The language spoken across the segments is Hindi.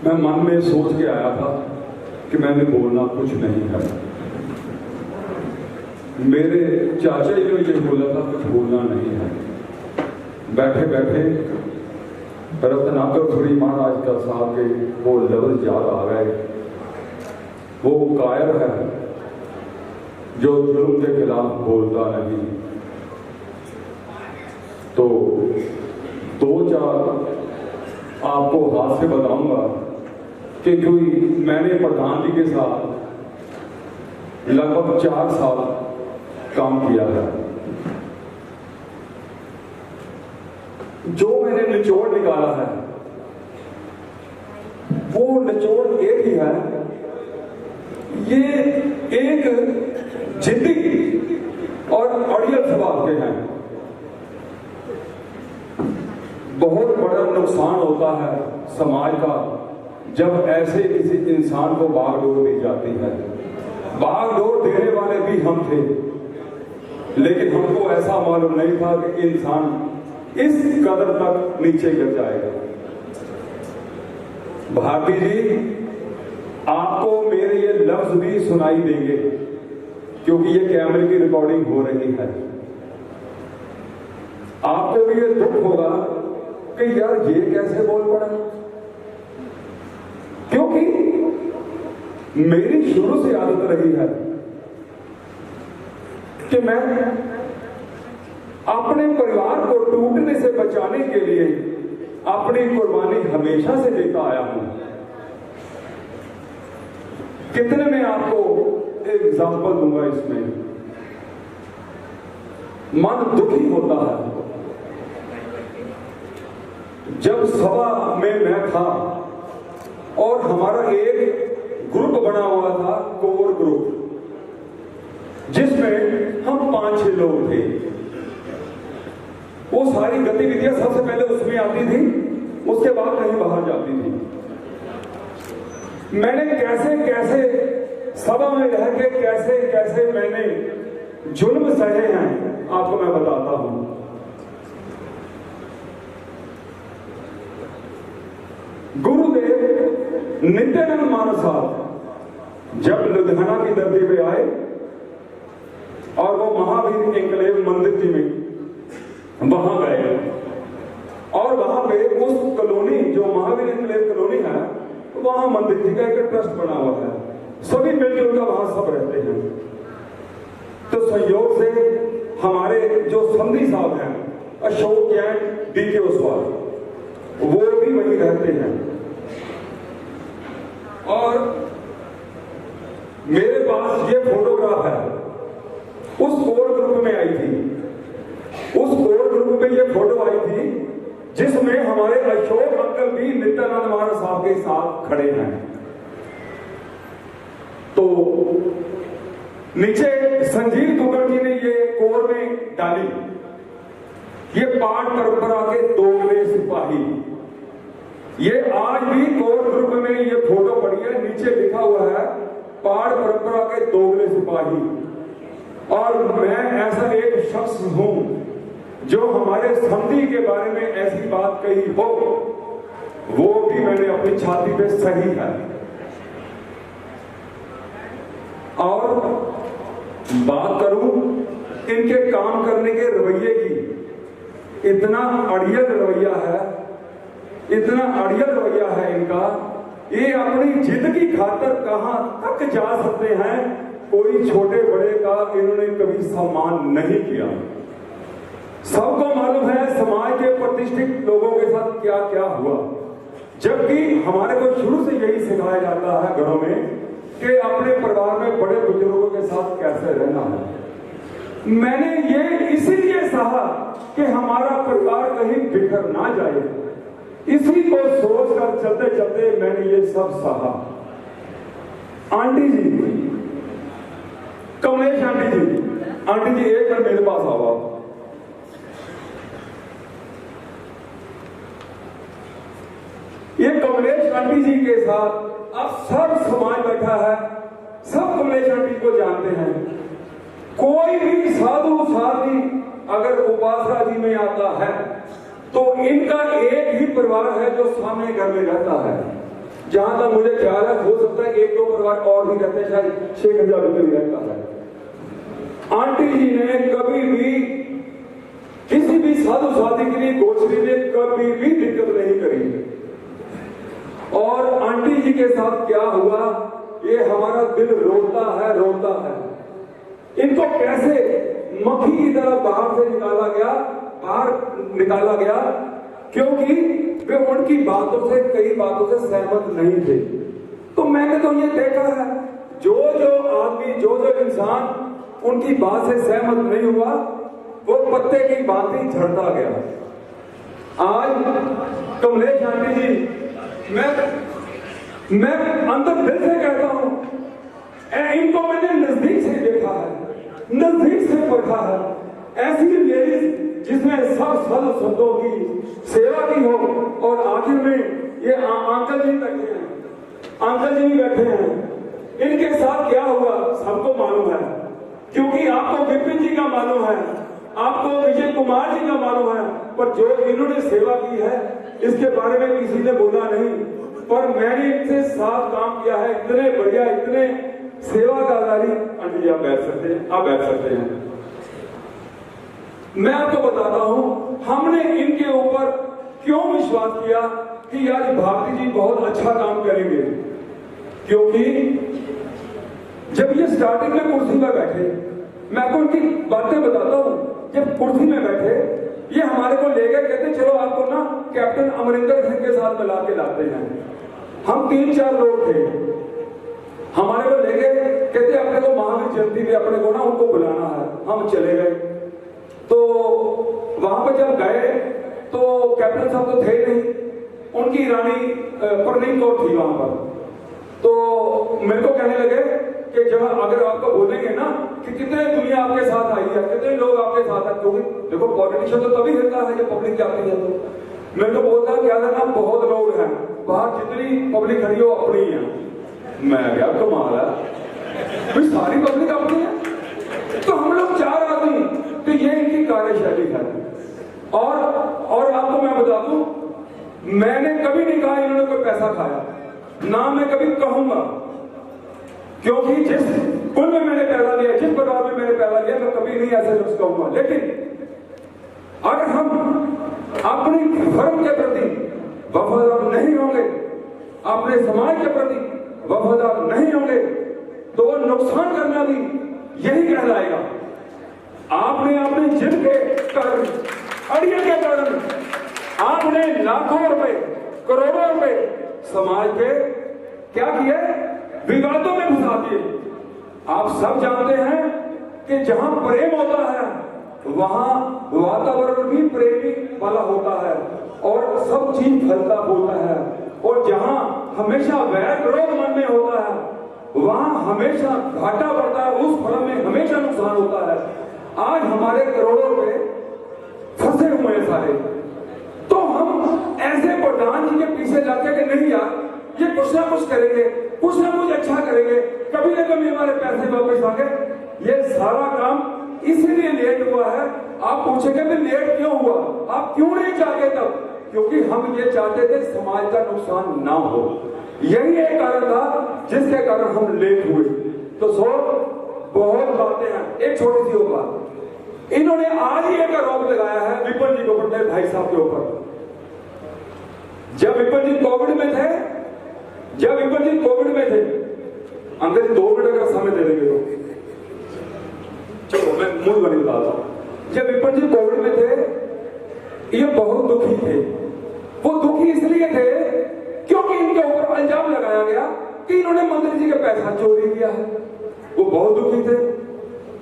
मैं मन में सोच के आया था कि मैंने बोलना कुछ नहीं है। मेरे चाचा जी ने ये बोला था कुछ बोलना नहीं है। बैठे बैठे रत्नाकर महाराज का साहब के वो लफ्ज याद आ गए। वो कायर है जो जुल्म के खिलाफ बोलता नहीं। तो दो चार आपको हाथ से बताऊंगा कि कोई मैंने प्रधान जी के साथ लगभग 4 साल काम किया है। जो मैंने निचोड़ निकाला है वो निचोड़ एक ही है। ये एक जिंदगी और अड़ियल स्वभाव के हैं। बहुत बड़ा नुकसान होता है समाज का जब ऐसे किसी इंसान को बागडोर दी जाती है। बागडोर देने वाले भी हम थे, लेकिन हमको ऐसा मालूम नहीं था कि इंसान इस कदर तक नीचे गिर जाएगा। भारती जी, आपको मेरे ये लफ्ज भी सुनाई देंगे क्योंकि ये कैमरे की रिकॉर्डिंग हो रही है। आपको भी ये दुख होगा कि यार ये कैसे बोल पड़ा, क्योंकि मेरी शुरू से आदत रही है कि मैं अपने परिवार को टूटने से बचाने के लिए अपनी कुर्बानी हमेशा से देता आया हूं। कितने में आपको एक एग्जांपल दूंगा। इसमें मन दुखी होता है। जब सभा में मैं था और हमारा एक ग्रुप बना हुआ था, कोर ग्रुप, जिसमें हम 5-6 लोग थे। वो सारी गतिविधियां सबसे पहले उसमें आती थी, उसके बाद कहीं बाहर जाती थी। मैंने कैसे कैसे सभा में रह के कैसे कैसे मैंने जुल्म सहे हैं आपको मैं बताता हूं। गुरुदेव नित्यानंद महाराज साहब जब लुधियाना की धरती पे आए और वो महावीर एन्क्लेव मंदिर जी में वहां गए और वहां पे उस कॉलोनी जो महावीर एन्क्लेव कॉलोनी है, वहां मंदिर जी का एक ट्रस्ट बना हुआ है। सभी मिलजुल कर वहां सब रहते हैं। तो संयोग से हमारे जो संधि साहब हैं अशोक जैन, डीके ओसवाल, वो भी वहीं रहते हैं। और मेरे पास ये फोटोग्राफ है, उस कोर ग्रुप में आई थी। उस कोर ग्रुप में ये फोटो आई थी जिसमें हमारे अशोक अंकल भी नित्यानंद महाराज साहब के साथ खड़े हैं। तो नीचे संजीव दुग्गल जी ने ये कोर में डाली, ये पाठ परंपरा के दोगले सिपाही। ये आज भी कोर ग्रुप में ये फोटो पड़ी है, नीचे लिखा हुआ है पाठ परंपरा के दोगले सिपाही। और मैं ऐसा एक शख्स हूं जो हमारे संधि के बारे में ऐसी बात कही हो, वो भी मैंने अपनी छाती पे सही है। और बात करूं इनके काम करने के रवैये की, इतना अड़ियल रवैया है, इतना अड़ियल रवैया है इनका। ये अपनी जिद की खातर कहां तक जा सकते हैं, कोई छोटे बड़े का इन्होंने कभी सम्मान नहीं किया। सबको मालूम है समाज के प्रतिष्ठित लोगों के साथ क्या क्या हुआ, जबकि हमारे को शुरू से यही सिखाया जाता है घरों में कि अपने परिवार में बड़े बुजुर्गों के साथ कैसे रहना है। मैंने ये इसीलिए सहा कि हमारा परिवार कहीं बिखर ना जाए, इसी को सोचकर चलते चलते मैंने ये सब सहा। आंटी जी, कमलेश आंटी जी, आंटी जी एक बार मेरे पास आओ। ये कमलेश आंटी जी के साथ अब सब समाज बैठा है, सब कमलेश आंटी को जानते हैं। कोई भी साधु साधी अगर उपासना जी में आता है तो इनका एक ही परिवार है जो सामने घर में रहता है। जहां तक मुझे ख्याल है, हो सकता है एक दो परिवार और भी रहते हैं, शायद 6,000 रुपये भी रहता है। आंटी जी ने कभी भी किसी भी साधु साधी के लिए गोचरी में कभी भी दिक्कत नहीं करी। और आंटी जी के साथ क्या हुआ, ये हमारा दिल रोता है, रोता है। इनको कैसे मक्खी की तरह बाहर से निकाला गया, क्योंकि वे उनकी बातों से, कई बातों से सहमत नहीं थे। तो मैंने तो ये देखा है, जो आदमी, जो इंसान उनकी बात से सहमत नहीं हुआ, वो पत्ते की भांति झड़ता गया। आज कमलेश आंटी जी, मैं अंदर दिल से कहता हूं, इनको मैंने नजदीक से देखा है, नजदीक से पढ़ा है। ऐसी लेडीज जिसने सब संतों की सेवा की हो, और आखिर में ये अंकल जी बैठे हैं, अंकल जी भी बैठे हैं। इनके साथ क्या हुआ सबको मालूम है, क्योंकि आपको विपिन जी का मालूम है, आपको विजय कुमार जी का मालूम है, पर जो इन्होंने सेवा की है इसके बारे में किसी ने बोला नहीं। पर मैंने इनसे साथ काम किया है, इतने बढ़िया, इतने सेवादारी। आंटी जी आप बैठ सकते हैं, आप बैठ सकते हैं। मैं आपको बताता हूं, हमने इनके ऊपर क्यों विश्वास किया कि आज भारती जी बहुत अच्छा काम करेंगे। क्योंकि जब ये स्टार्टिंग में कुर्सी पर बैठे, मैं आपको उनकी बातें बताता हूं। जब कुर्सी में बैठे, ये हमारे को ले गए, कहते चलो आपको ना कैप्टन अमरिंदर सिंह के साथ मिला के लाते हैं। हम 3-4 लोग थे, हमारे को ले गए, कहते अपने को महावीर जयंती पे अपने को ना उनको बुलाना है। हम चले गए, तो वहां पर जब गए तो कैप्टन साहब तो थे नहीं, उनकी रानी परनीत कौर थी वहां पर। तो मेरे को कहने लगे कि जब अगर आपको बोलेंगे ना कि कितने दुनिया आपके साथ आई है, कितने लोग आपके साथ है, क्योंकि देखो पॉलिटिशियन तो तभी रहता है जब पब्लिक जाती है। तो मेरे को बोलता है क्या ना बहुत लोग हैं बाहर, जितनी पब्लिक खड़ी हो अपनी है। मैं क्या कमाल है, फिर सारी पब्लिक अपनी है, तो हम लोग 4 आदमी। तो ये इनकी कार्यशैली है। और आपको मैं बता दूं, मैंने कभी नहीं कहा इन्होंने कोई पैसा खाया, ना मैं कभी कहूंगा, क्योंकि जिस कुल में मैंने पैसा लिया, जिस परिवार में मैंने पैसा लिया, मैं कभी नहीं ऐसे लफ्ज कहूंगा। लेकिन अगर हम अपने धर्म के प्रति वफादार नहीं होंगे, अपने समाज के प्रति वफादार नहीं होंगे, तो वो नुकसान करना भी यही कहलाएगा। आपने अपने जिद के कारण, अड़ियल के कारण, आपने लाखों रुपए, करोड़ों रुपए समाज के क्या किए, विवादों में घुसा दिए। आप सब जानते हैं कि जहां प्रेम होता है वहां वातावरण भी प्रेमी वाला होता है और सब चीज फलता फूलता है। और जहां हमेशा वैर विरोध मन में होता है वहां हमेशा घाटा पड़ता है, उस फल में हमेशा नुकसान होता है। आज हमारे करोड़ों रुपए फंसे हुए हैं सारे, तो हम ऐसे प्रधान जी के पीछे जाके कि नहीं यार ये कुछ ना कुछ करेंगे, कुछ ना कुछ अच्छा करेंगे, कभी ना कभी हमारे पैसे वापस आ गए। ये सारा काम इसलिए लेट हुआ है। आप पूछेंगे भी लेट क्यों हुआ, आप क्यों नहीं चाहते तब? क्योंकि हम ये चाहते थे समाज का नुकसान ना हो, यही एक कारण था जिसके कारण हम लेट हुए। तो बहुत बातें हैं, एक छोटी सी बात, इन्होंने आज ही एक आरोप लगाया है विपिन जी के ऊपर, मेरे भाई साहब के ऊपर। जब विपिन जी कोविड में थे, अंग्रेज 2 मिनट का समय दे देंगे तो चलो मैं मूल बनी बताता हूं। जब विपिन जी कोविड में थे, ये बहुत दुखी थे। वो दुखी इसलिए थे क्योंकि इनके ऊपर इल्जाम लगाया गया कि इन्होंने मंत्री जी का पैसा चोरी किया है। वो बहुत दुखी थे,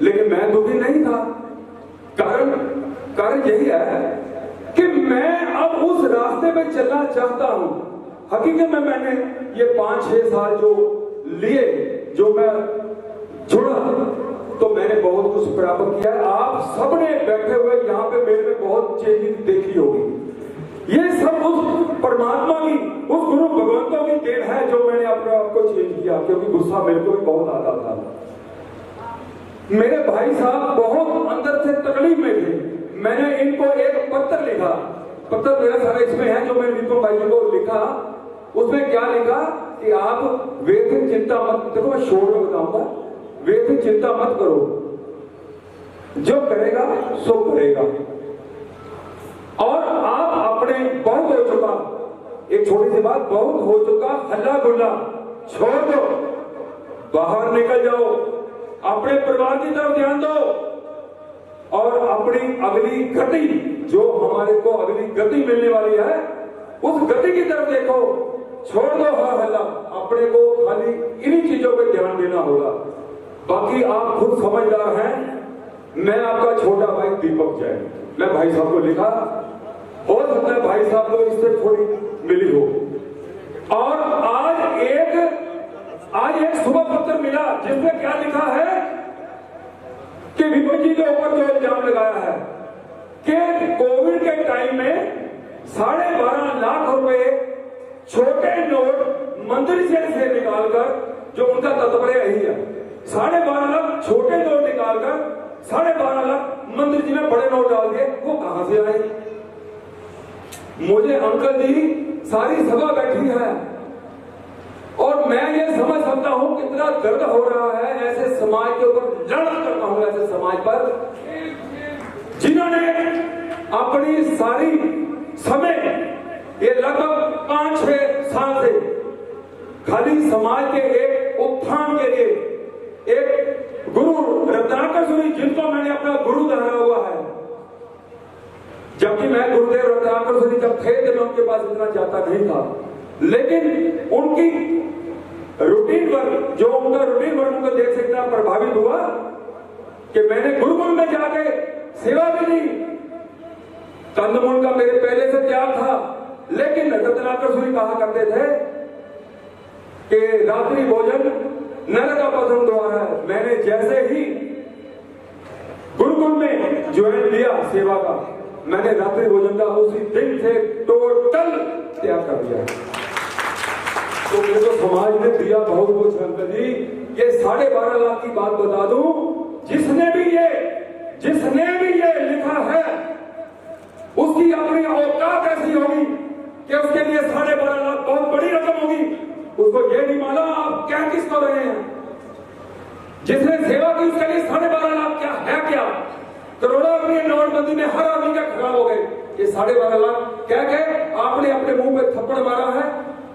लेकिन मैं दुखी नहीं था। कारण यही है कि मैं अब उस रास्ते पे चलना चाहता हूं। हकीकत में मैंने ये 5-6 साल जो लिए, जो मैं जुड़ा, तो मैंने बहुत कुछ प्राप्त किया है। आप सबने बैठे हुए यहाँ पे मेरे में बहुत चेंजिंग देखी होगी। ये सब उस परमात्मा की, उस गुरु भगवंतों की देन है जो मैंने अपने आप को चेंज किया, क्योंकि गुस्सा मेरे को भी बहुत आता था। मेरे भाई साहब बहुत अंदर से तकलीफ में थे। मैंने इनको एक पत्र लिखा, पत्र मेरा सारा इसमें है जो मैंने विपिन भाई जी को लिखा उसमें क्या लिखा कि आप वेतन चिंता मत, देखो मैं शोर में बताऊंगा, वेतन चिंता मत करो, जो करेगा सो करेगा। और आप अपने बहुत हो चुका, एक छोटी सी बात, बहुत हो चुका हल्ला गुल्ला छोड़ दो, बाहर निकल जाओ, अपने परिवार की तरफ ध्यान दो और अपनी अगली गति, जो हमारे को अगली गति मिलने वाली है, उस गति की तरफ देखो, छोड़ दो हर हल्ला, अपने को खाली इन्हीं चीजों पे ध्यान देना होगा। बाकी आप खुद समझदार हैं। मैं आपका छोटा भाई दीपक जैन, मैं भाई साहब को लिखा, हो सकता है भाई साहब को इससे थोड़ी मिली हो। और आज एक सुबह पत्र मिला जिसमें क्या लिखा है कि विपिन जी के ऊपर जो इल्जाम लगाया है कि कोविड के टाइम में 12.5 लाख रुपए छोटे नोट मंदिर से निकालकर, जो उनका तात्पर्य यही है, 12.5 लाख छोटे नोट निकालकर 12.5 लाख मंदिर जी में बड़े नोट डाल दिए, वो कहां से आए? मुझे अंकल जी सारी सभा बैठी है और मैं ये समझ सकता हूं कितना दर्द हो रहा है ऐसे समाज के ऊपर, लड़ना करता हूं ऐसे समाज पर जिन्होंने अपनी सारी समय, ये लगभग 5-6 साल से खाली समाज के एक उत्थान के लिए, एक गुरु रत्नाकर सूरी जिनको मैंने अपना गुरु दोहरा हुआ है, जबकि मैं गुरुदेव रत्नाकर सूरी जब थे तो मैं उनके पास इतना जाता नहीं था, लेकिन उनकी रूटीन वर्क, जो उनका रूटीन वर्क उनको देख सकते हैं, प्रभावित हुआ कि मैंने गुरुकुल में जाके सेवा भी दी। कंदमूल का मेरे पहले से त्याग था, लेकिन रत्नाकर सूरी कहा करते थे कि रात्रि भोजन नर का प्रथम द्वार है। मैंने जैसे ही गुरुकुल में ज्वाइन किया सेवा का, मैंने रात्रि भोजन का उसी दिन से टोटल त्याग कर दिया। तो मुझे तो समाज ने दिया बहुत कुछ अंकल जी। ये 12.5 लाख की बात बता दूं, जिसने भी ये लिखा है उसकी अपनी औकात ऐसी होगी कि उसके लिए 12.5 लाख बहुत बड़ी रकम होगी। उसको ये नहीं मालूम आप क्या किसको रहे हैं। जिसने सेवा की उसके लिए 12.5 लाख क्या है? क्या करोड़ों रुपये नोटबंदी में हर आदमी का खराब हो गए। ये 12.5 लाख क्या कहे, आपने अपने मुंह पे थप्पड़ मारा है।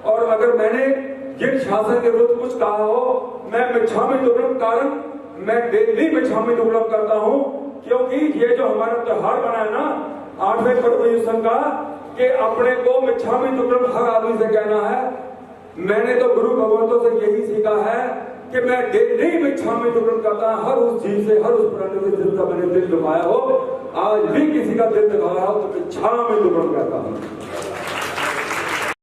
और अगर मैंने जिन शासन के विरुद्ध कुछ कहा हो, मैं मिच्छामी दुक्कडम, कारण मैं डेली मिच्छामी दुक्कडम करता हूं, क्योंकि ये जो हमारा त्योहार बना है ना 8वें प्रभुयुषण का, कि अपने को मिच्छामी दुक्कडम हर आदमी से कहना है। मैंने तो गुरु भगवंतों से यही सीखा है कि मैं डेली मिच्छामी दुक्कडम करता हूं, हर उस चीज से, हर उस प्राणी के दिल का मैंने दिल दुखाया हो, आज भी किसी का दिल दुखाया हो तो मिच्छामी दुक्कडम कहता हूं।